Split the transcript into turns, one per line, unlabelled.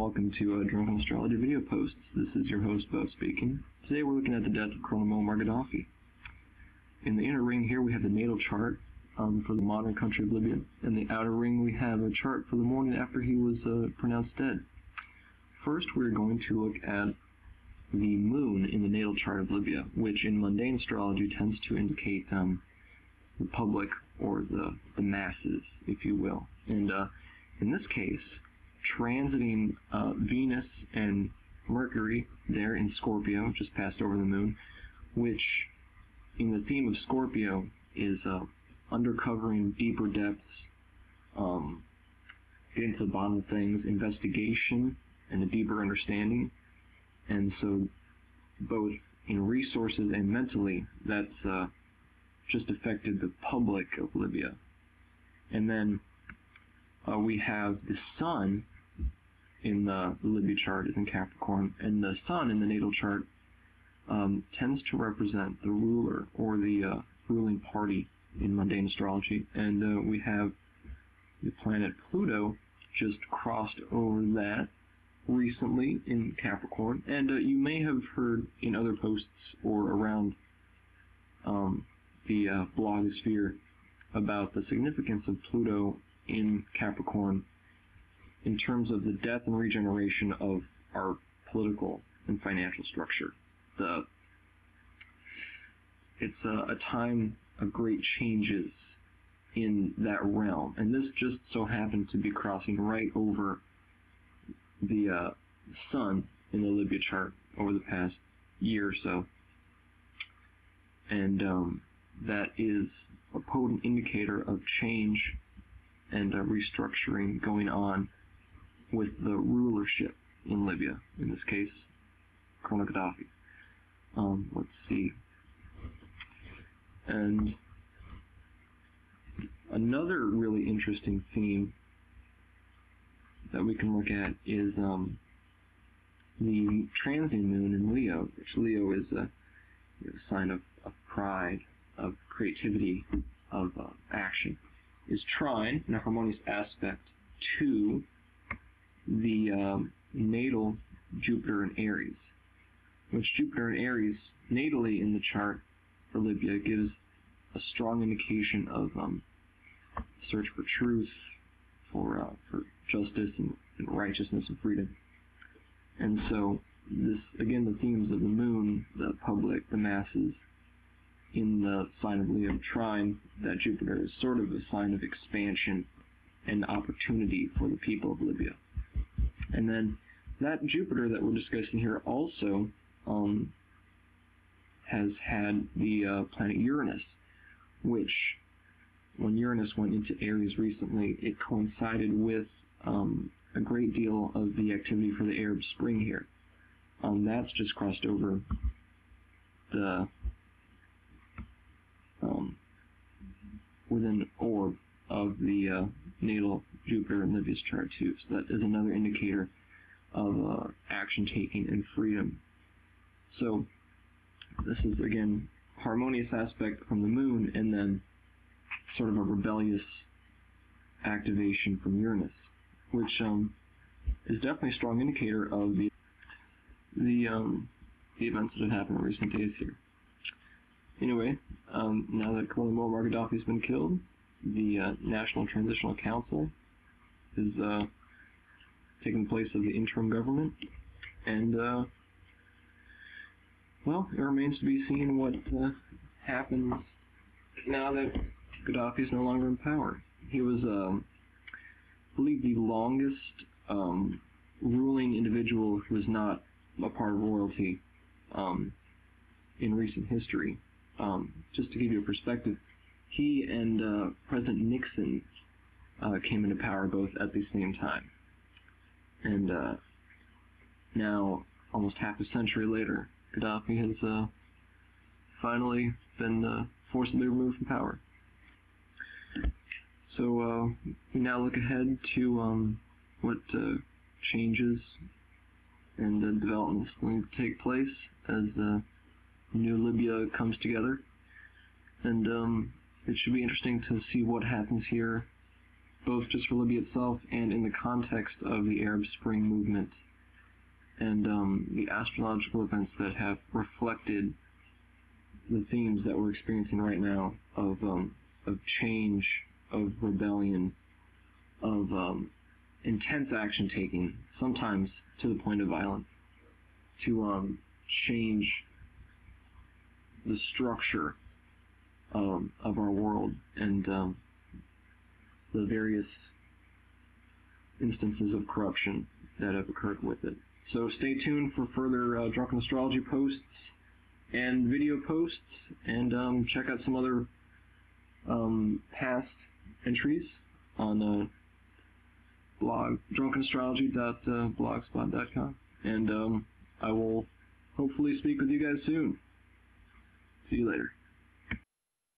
welcome to Drunken Astrology video posts. This is your host, Bo, speaking. Today we're looking at the death of Colonel Muammar Gaddafi. In the inner ring here we have the natal chart for the modern country of Libya. In the outer ring we have a chart for the morning after he was pronounced dead. First we're going to look at the moon in the natal chart of Libya, which in mundane astrology tends to indicate the public or the masses, if you will. And in this case, transiting Venus and Mercury there in Scorpio, just passed over the moon, which in the theme of Scorpio is undercovering deeper depths, getting to the bottom of things, investigation, and a deeper understanding. And so both in resources and mentally, that's just affected the public of Libya. And then we have the sun in the Libya chart is in Capricorn, and the sun in the natal chart tends to represent the ruler or the ruling party in mundane astrology. And we have the planet Pluto just crossed over that recently in Capricorn. And you may have heard in other posts or around the blogosphere about the significance of Pluto in Capricorn in terms of the death and regeneration of our political and financial structure. It's a time of great changes in that realm, and this just so happened to be crossing right over the sun in the Libya chart over the past year or so. And that is a potent indicator of change and restructuring going on with the rulership in Libya, in this case, Colonel Gaddafi. Let's see. And another really interesting theme that we can look at is the transient moon in Leo, which Leo is a sign of pride, of creativity, of action, is trine in a harmonious aspect to the natal Jupiter in Aries, which Jupiter in Aries natally in the chart for Libya gives a strong indication of search for truth, for justice and righteousness and freedom. And so this, again, the themes of the moon, the public, the masses, in the sign of Leo trine that Jupiter is sort of a sign of expansion and opportunity for the people of Libya. And then that Jupiter that we're discussing here also has had the planet Uranus, which when Uranus went into Aries recently, it coincided with a great deal of the activity for the Arab Spring here. That's just crossed over the within the orb of the natal Jupiter in Libya's chart too. So that is another indicator of action taking and freedom. So this is again harmonious aspect from the moon, and then sort of a rebellious activation from Uranus, which is definitely a strong indicator of the events that have happened in recent days here. Anyway, now that Colonel Muammar Gaddafi has been killed, the National Transitional Council is taking the place of the interim government, and well, it remains to be seen what happens now that Gaddafi is no longer in power. He was, I believe, the longest ruling individual who was not a part of royalty in recent history. Just to give you a perspective, he and President Nixon came into power both at the same time. And now, almost half a century later, Gaddafi has finally been forcibly removed from power. So we now look ahead to what changes and developments going to take place as new Libya comes together. And it should be interesting to see what happens here both just for Libya itself and in the context of the Arab Spring movement and the astrological events that have reflected the themes that we're experiencing right now of change, of rebellion, of intense action taking, sometimes to the point of violence, to change the structure of our world and the various instances of corruption that have occurred with it. So stay tuned for further Drunken Astrology posts and video posts, and check out some other past entries on blog drunkenastrology.blogspot.com, and I will hopefully speak with you guys soon. See you later.